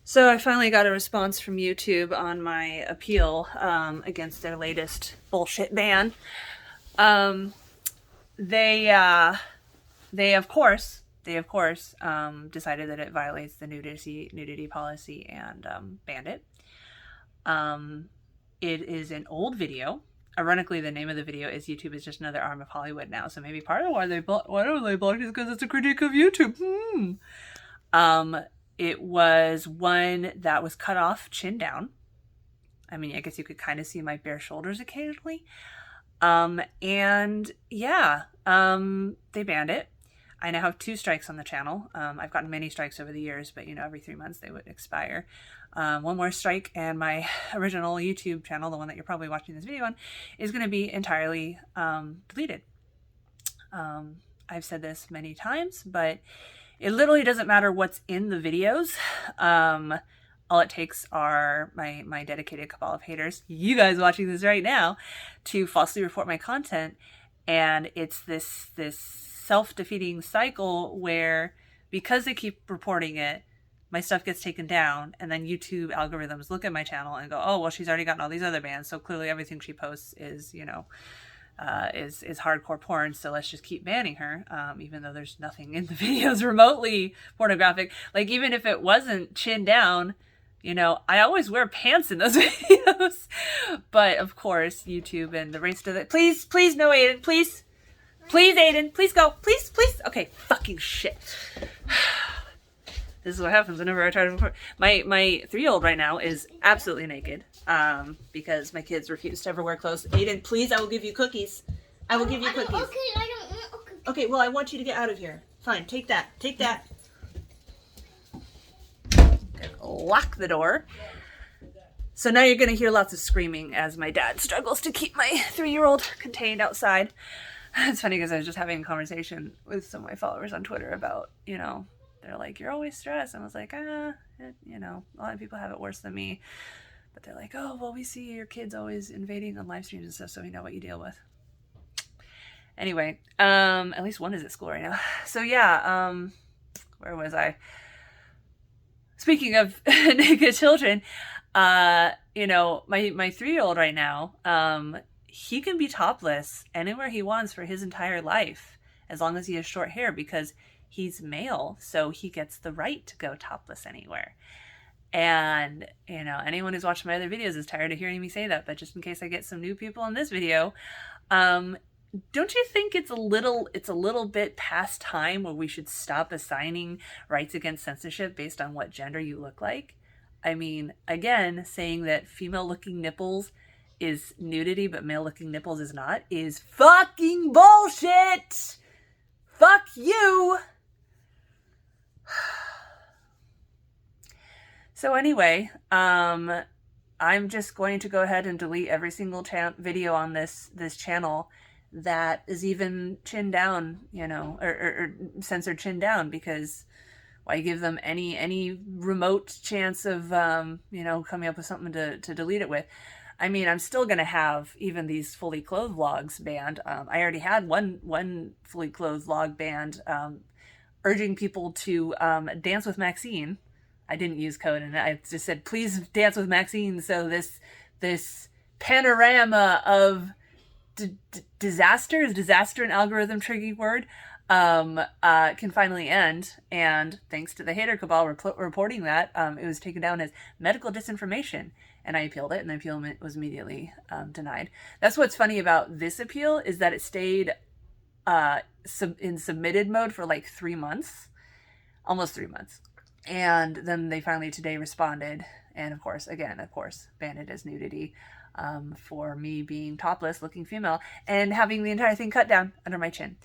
So I finally got a response from YouTube on my appeal against their latest bullshit ban. Um, they uh, they of course decided that it violates the nudity policy and banned it. Um, it is an old video. Ironically, the name of the video is "YouTube is just another arm of Hollywood now." So maybe part of why they blocked it is because it's a critique of YouTube. Um, it was one that was cut off chin down. I mean, I guess you could kind of see my bare shoulders occasionally. And yeah, they banned it. I now have 2 strikes on the channel. I've gotten many strikes over the years, but every 3 months they would expire. One more strike and my original YouTube channel, the one that you're probably watching this video on, is going to be entirely deleted. I've said this many times, but it literally doesn't matter what's in the videos. All it takes are my dedicated cabal of haters, you guys watching this right now, to falsely report my content. And it's this self-defeating cycle where, because they keep reporting it, my stuff gets taken down, and then YouTube algorithms look at my channel and go, oh, well, she's already gotten all these other bans, so clearly everything she posts is, is hardcore porn, so let's just keep banning her, even though there's nothing in the videos remotely pornographic. Like, even if it wasn't chin down, I always wear pants in those videos. But of course, YouTube and the rest of it. Please, no, Aiden, please, Aiden, please go, please. Okay, fucking shit. This is what happens whenever I try to record. My 3-year-old right now is absolutely naked, because my kids refuse to ever wear clothes. Aiden, please, I will give you cookies. I will give you cookies. Okay, I don't want cookies. Okay, well, I want you to get out of here. Fine, take that. Lock the door. So now you're going to hear lots of screaming as my dad struggles to keep my 3-year-old contained outside. It's funny because I was just having a conversation with some of my followers on Twitter about, they're like, you're always stressed. And I was like, a lot of people have it worse than me. But they're like, oh, well, we see your kids always invading on live streams and stuff, so we know what you deal with. Anyway, at least one is at school right now. So yeah, where was I? Speaking of naked children, my 3-year-old right now, he can be topless anywhere he wants for his entire life, as long as he has short hair, because he's male, so he gets the right to go topless anywhere. And, anyone who's watched my other videos is tired of hearing me say that, but just in case I get some new people in this video, don't you think it's a little bit past time where we should stop assigning rights against censorship based on what gender you look like? I mean, again, saying that female-looking nipples is nudity, but male-looking nipples is not, is fucking bullshit! Fuck you! So anyway, I'm just going to go ahead and delete every single video on this channel that is even chin down, or censored chin down, because why give them any remote chance of, coming up with something to delete it with? I mean, I'm still going to have even these fully clothed vlogs banned. I already had one fully clothed vlog banned, urging people to dance with Maxine. I didn't use code, and I just said, please dance with Maxine, so this panorama of disaster an algorithm tricky word, can finally end. And thanks to the hater cabal reporting that, it was taken down as medical disinformation, and I appealed it, and the appeal was immediately denied. That's what's funny about this appeal, is that it stayed in submitted mode for like 3 months, almost 3 months. And then they finally today responded, and of course, banned it as nudity, for me being topless, looking female, and having the entire thing cut down under my chin.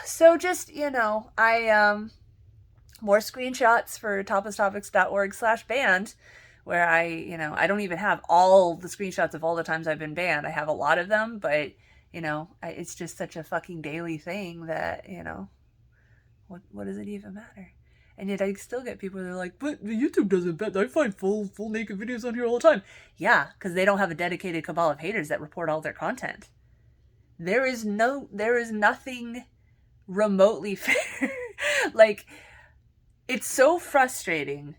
So just, I, more screenshots for toplesstopics.org/banned, where I don't even have all the screenshots of all the times I've been banned. I have a lot of them, but, it's just such a fucking daily thing that, what does it even matter? And yet I still get people that are like, but YouTube doesn't ban. I find full naked videos on here all the time. Yeah, because they don't have a dedicated cabal of haters that report all their content. There is nothing remotely fair. Like, it's so frustrating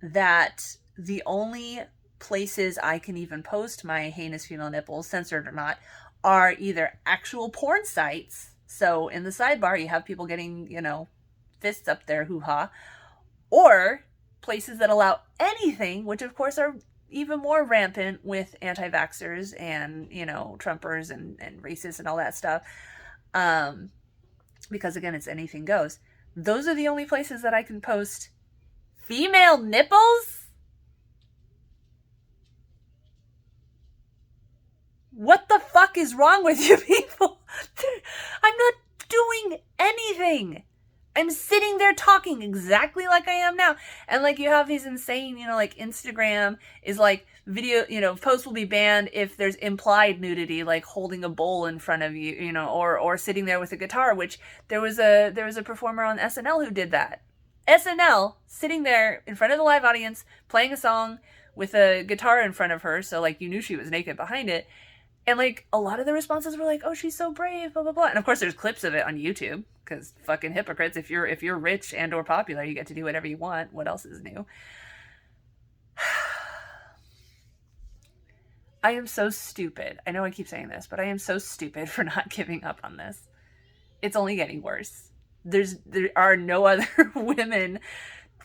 that the only places I can even post my heinous female nipples, censored or not, are either actual porn sites. So in the sidebar, you have people getting, fists up there, hoo-ha, or places that allow anything, which of course are even more rampant with anti-vaxxers and, Trumpers and racists and all that stuff. Because again, it's anything goes. Those are the only places that I can post female nipples? What the fuck is wrong with you people? I'm not doing anything. I'm sitting there talking exactly like I am now. And like you have these insane, like Instagram is like video, posts will be banned if there's implied nudity, like holding a bowl in front of you, or sitting there with a guitar, which there was a performer on SNL who did that. SNL sitting there in front of the live audience playing a song with a guitar in front of her, so like you knew she was naked behind it. And like a lot of the responses were like, "Oh, she's so brave," blah blah blah. And of course, there's clips of it on YouTube because fucking hypocrites. If you're rich and or popular, you get to do whatever you want. What else is new? I am so stupid. I know I keep saying this, but I am so stupid for not giving up on this. It's only getting worse. There are no other women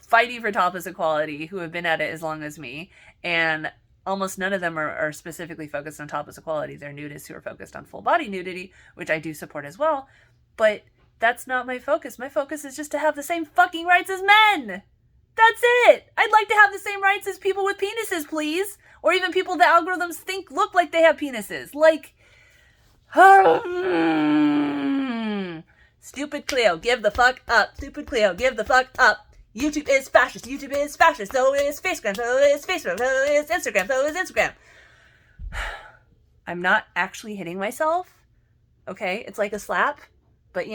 fighting for topless equality who have been at it as long as me, and almost none of them are specifically focused on topless equality. They're nudists who are focused on full body nudity, which I do support as well. But that's not my focus. My focus is just to have the same fucking rights as men. That's it. I'd like to have the same rights as people with penises, please. Or even people the algorithms think look like they have penises. Like, stupid Cleo, give the fuck up. Stupid Cleo, give the fuck up. YouTube is fascist. YouTube is fascist. So is Facebook. So is Facebook. So is Instagram. So is Instagram. I'm not actually hitting myself. Okay? It's like a slap. But,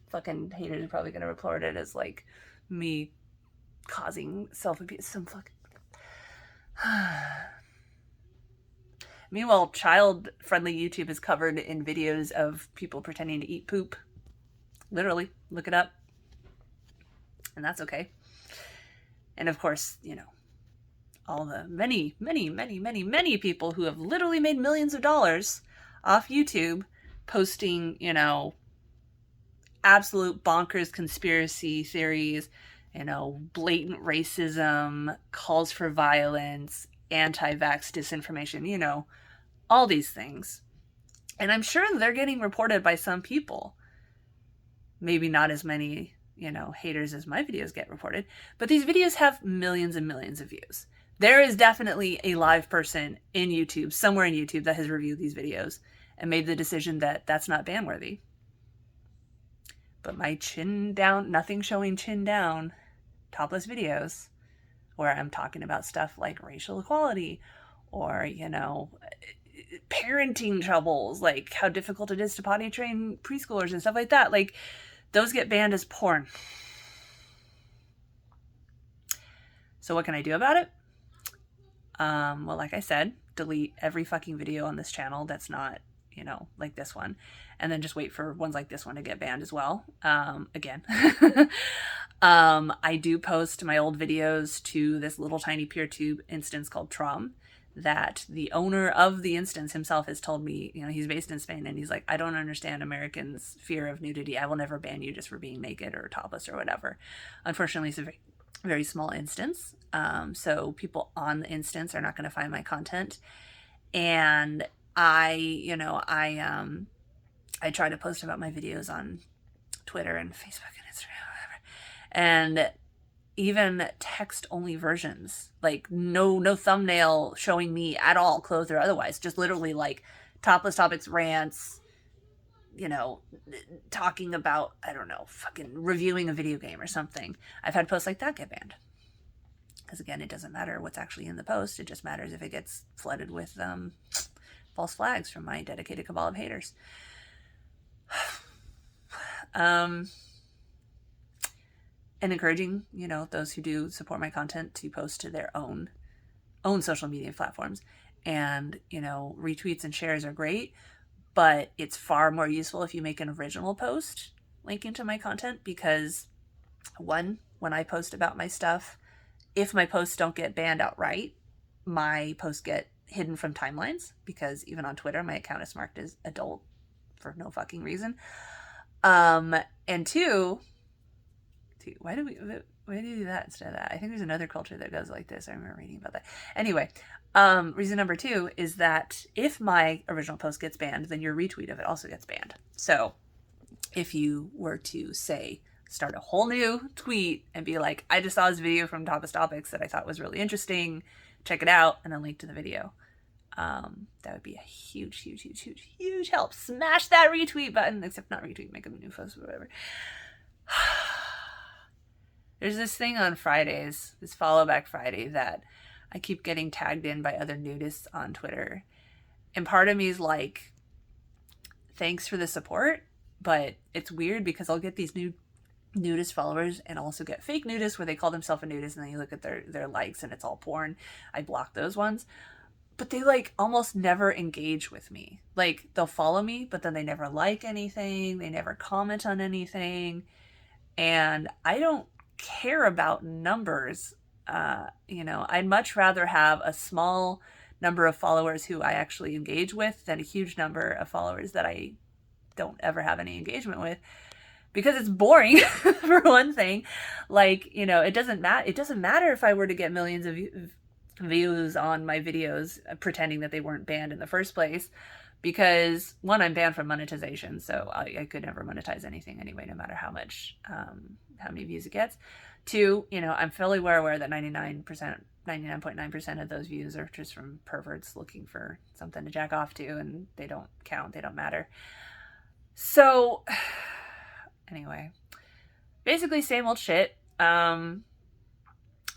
fucking haters are probably going to report it as, like, me causing self-abuse. Some fucking... Meanwhile, child-friendly YouTube is covered in videos of people pretending to eat poop. Literally. Look it up. And that's okay. And of course, all the many, many, many, many, many people who have literally made millions of dollars off YouTube posting, absolute bonkers conspiracy theories, blatant racism, calls for violence, anti-vax disinformation, all these things. And I'm sure they're getting reported by some people. Maybe not as many haters as my videos get reported, but these videos have millions and millions of views. There is definitely a live person in YouTube, somewhere in YouTube, that has reviewed these videos and made the decision that that's not ban-worthy. But my chin down, nothing showing chin down, topless videos, where I'm talking about stuff like racial equality or, parenting troubles, like how difficult it is to potty train preschoolers and stuff like that, like, those get banned as porn. So what can I do about it? Well, like I said, delete every fucking video on this channel that's not, like this one. And then just wait for ones like this one to get banned as well. Again. I do post my old videos to this little tiny PeerTube instance called Trom, that the owner of the instance himself has told me, he's based in Spain, and he's like, I don't understand Americans' fear of nudity. I will never ban you just for being naked or topless or whatever. Unfortunately, it's a very, very small instance. So people on the instance are not going to find my content. And I try to post about my videos on Twitter and Facebook and Instagram, whatever. And even text-only versions, like no thumbnail showing me at all, clothed or otherwise, just literally like topless topics rants, talking about, I don't know, fucking reviewing a video game or something. I've had posts like that get banned. Because again, it doesn't matter what's actually in the post. It just matters if it gets flooded with false flags from my dedicated cabal of haters. And encouraging, those who do support my content to post to their own social media platforms. And, retweets and shares are great, but it's far more useful if you make an original post linking to my content, because one, when I post about my stuff, if my posts don't get banned outright, my posts get hidden from timelines, because even on Twitter, my account is marked as adult for no fucking reason. And two, why do we do that instead of that? I think there's another culture that goes like this. I remember reading about that. Anyway, reason number two is that if my original post gets banned, then your retweet of it also gets banned. So if you were to, say, start a whole new tweet and be like, I just saw this video from Topless Topics that I thought was really interesting, check it out, and then link to the video, that would be a huge, huge, huge, huge, huge help. Smash that retweet button, except not retweet, make a new post or whatever. There's this thing on Fridays, this follow back Friday, that I keep getting tagged in by other nudists on Twitter. And part of me is like, thanks for the support, but it's weird because I'll get these new nudist followers and also get fake nudists where they call themselves a nudist, and then you look at their likes and it's all porn. I block those ones. But they like almost never engage with me. Like, they'll follow me, but then they never like anything. They never comment on anything. And I don't care about numbers. I'd much rather have a small number of followers who I actually engage with than a huge number of followers that I don't ever have any engagement with, because it's boring for one thing. Like, it doesn't matter if I were to get millions of views on my videos pretending that they weren't banned in the first place, because one, I'm banned from monetization, so I could never monetize anything anyway, no matter how many views it gets. Two, I'm fully well aware that 99.9% of those views are just from perverts looking for something to jack off to, and they don't count, they don't matter. So anyway, basically same old shit. I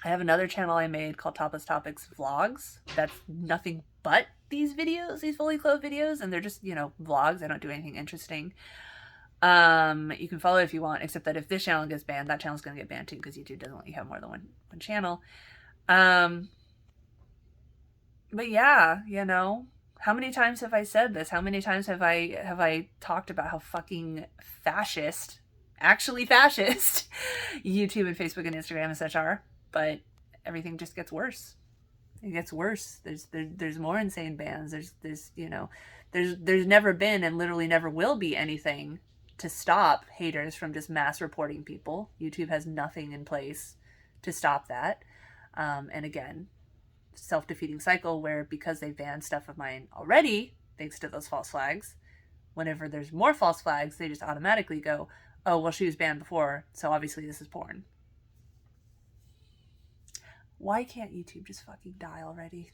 have another channel I made called Topless Topics Vlogs. That's nothing but these videos, these fully clothed videos, and they're just, vlogs. I don't do anything interesting. You can follow it if you want, except that if this channel gets banned, that channel's going to get banned too, because YouTube doesn't let you have more than one channel. But yeah, how many times have I said this? How many times have I talked about how fucking fascist, actually fascist, YouTube and Facebook and Instagram and such are? But everything just gets worse. It gets worse. There's more insane bans. There's never been and literally never will be anything to stop haters from just mass reporting people. YouTube has nothing in place to stop that. And again, self-defeating cycle where, because they banned stuff of mine already, thanks to those false flags, whenever there's more false flags, they just automatically go, oh, well, she was banned before, so obviously this is porn. Why can't YouTube just fucking die already?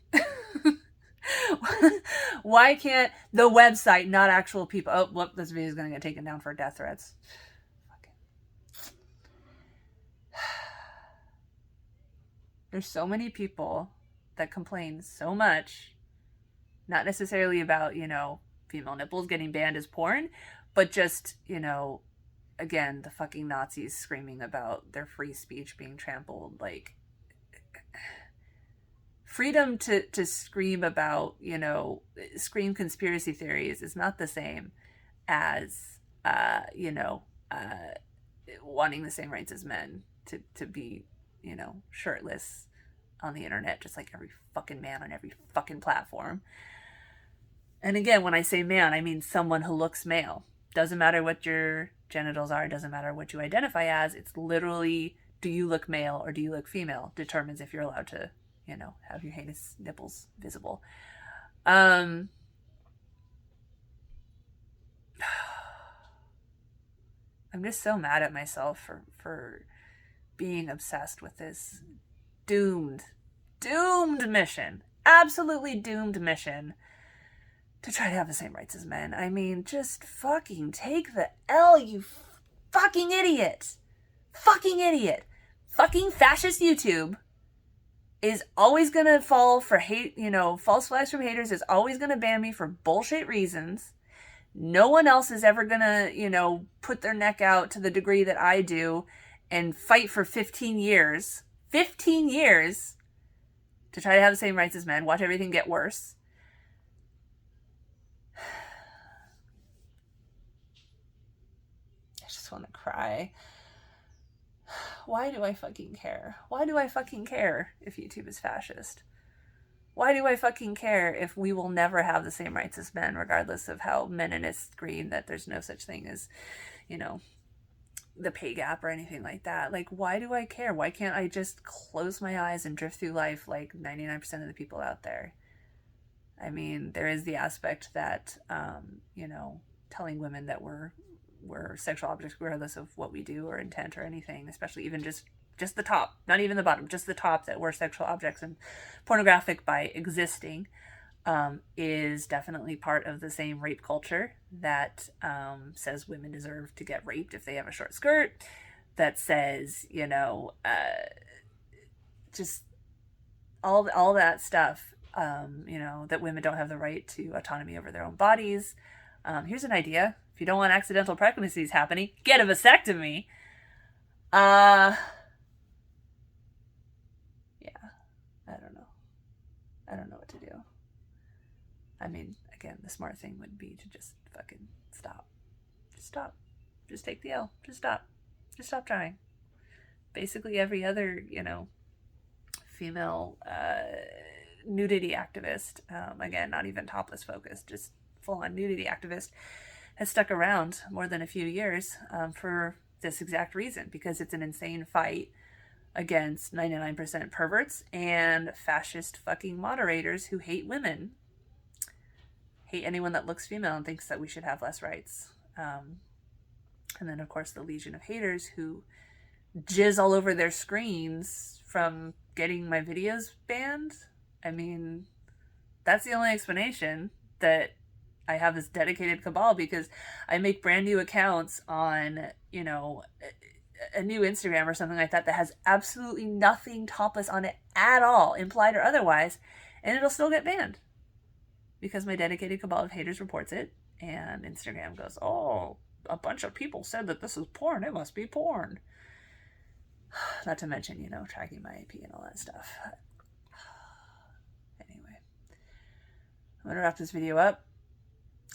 Why can't the website, not actual people? Oh, whoop, this video is going to get taken down for death threats. There's so many people that complain so much, not necessarily about, female nipples getting banned as porn, but just, again, the fucking Nazis screaming about their free speech being trampled. Like, freedom to scream about, scream conspiracy theories is not the same as, wanting the same rights as men to be, shirtless on the internet, just like every fucking man on every fucking platform. And again, when I say man, I mean someone who looks male. Doesn't matter what your genitals are, doesn't matter what you identify as, it's literally, do you look male or do you look female, determines if you're allowed to, have your heinous nipples visible. I'm just so mad at myself for being obsessed with this doomed mission, absolutely doomed mission to try to have the same rights as men. I mean, just fucking take the L, you fucking idiot. Fucking idiot. Fucking fascist YouTube is always gonna fall for hate, false flags from haters, is always gonna ban me for bullshit reasons. No one else is ever gonna, put their neck out to the degree that I do and fight for 15 years to try to have the same rights as men, watch everything get worse. I just want to cry. Why do I fucking care? Why do I fucking care if YouTube is fascist? Why do I fucking care if we will never have the same rights as men, regardless of how meninists scream that there's no such thing as, you know, the pay gap or anything like that? Like, why do I care? Why can't I just close my eyes and drift through life like 99% of the people out there? I mean, there is the aspect that, you know, telling women that we're sexual objects regardless of what we do or intent or anything, especially even just the top, not even the bottom, just the top, that we're sexual objects and pornographic by existing, is definitely part of the same rape culture that says women deserve to get raped if they have a short skirt, that says, you know, just all that stuff, you know, that women don't have the right to autonomy over their own bodies. Here's an idea. If you don't want accidental pregnancies happening, get a vasectomy. Yeah, I don't know. I don't know what to do. I mean, again, the smart thing would be to just fucking stop. Just stop. Just take the L. Just stop. Just stop trying. Basically, every other, you know, female nudity activist, again, not even topless focused, just full-on nudity activist, has stuck around more than a few years for this exact reason, because it's an insane fight against 99% perverts and fascist fucking moderators who hate women, hate anyone that looks female and thinks that we should have less rights. And then, of course, the legion of haters who jizz all over their screens from getting my videos banned. I mean, that's the only explanation, that I have this dedicated cabal because I make brand new accounts on, you know, a new Instagram or something like that has absolutely nothing topless on it at all, implied or otherwise, and it'll still get banned because my dedicated cabal of haters reports it, and Instagram goes, oh, a bunch of people said that this is porn, it must be porn. Not to mention, you know, tracking my IP and all that stuff. Anyway, I'm gonna wrap this video up.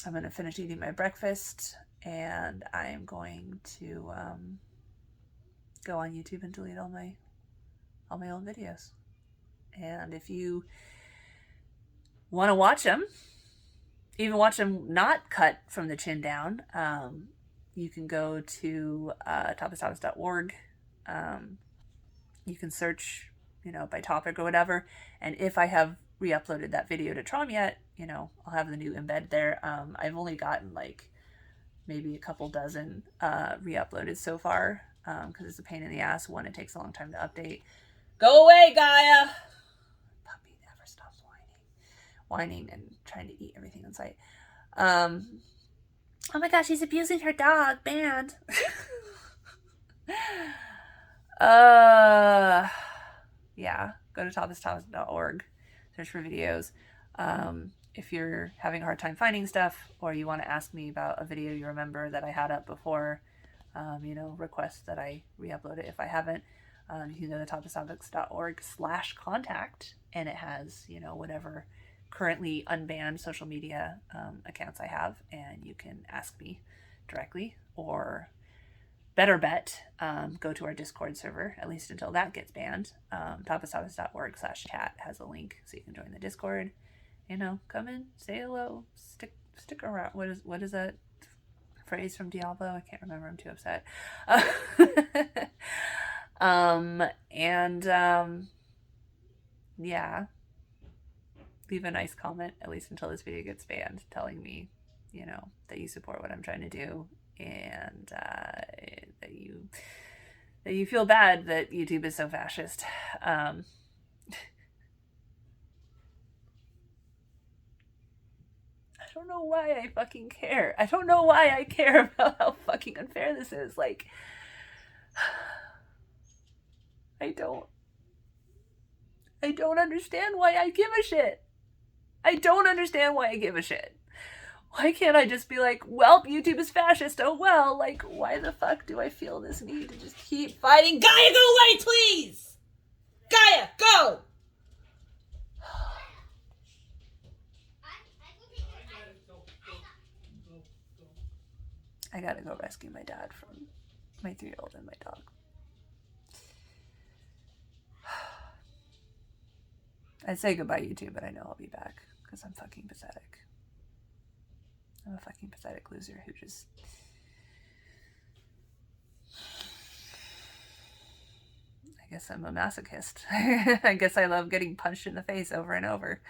I'm gonna finish eating my breakfast, and I'm going to go on YouTube and delete all my old videos. And if you want to watch them, even watch them not cut from the chin down, you can go to topistopics.org. You can search, you know, by topic or whatever. And if I have re-uploaded that video to Trom yet, you know, I'll have the new embed there. I've only gotten like maybe a couple dozen re-uploaded so far, because it's a pain in the ass. One, it takes a long time to update. Go away, Gaia! Puppy never stops whining and trying to eat everything in sight. Oh my gosh, she's abusing her dog. Banned. Yeah, go to topistopics.org, search for videos. If you're having a hard time finding stuff, or you want to ask me about a video you remember that I had up before, you know, request that I re-upload it if I haven't, you can go to topistopics.org/contact, and it has, you know, whatever currently unbanned social media accounts I have, and you can ask me directly, or better bet, go to our Discord server, at least until that gets banned. topistopics.org/chat has a link so you can join the Discord. You know, come in, say hello, stick around. What is that phrase from Diablo? I can't remember. I'm too upset. Yeah, leave a nice comment, at least until this video gets banned, telling me, you know, that you support what I'm trying to do, and that you feel bad that YouTube is so fascist. I don't know why I fucking care. I don't know why I care about how fucking unfair this is. Like, I don't understand why I give a shit. I don't understand why I give a shit. Why can't I just be like, well, YouTube is fascist, oh well. Like, why the fuck do I feel this need to just keep fighting? Gaia, go away, please! Gaia, go! I gotta go rescue my dad from my 3-year-old and my dog. I say goodbye, YouTube, but I know I'll be back because I'm fucking pathetic. I'm a fucking pathetic loser who just... I guess I'm a masochist. I guess I love getting punched in the face over and over.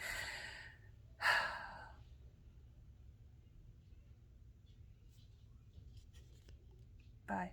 Bye.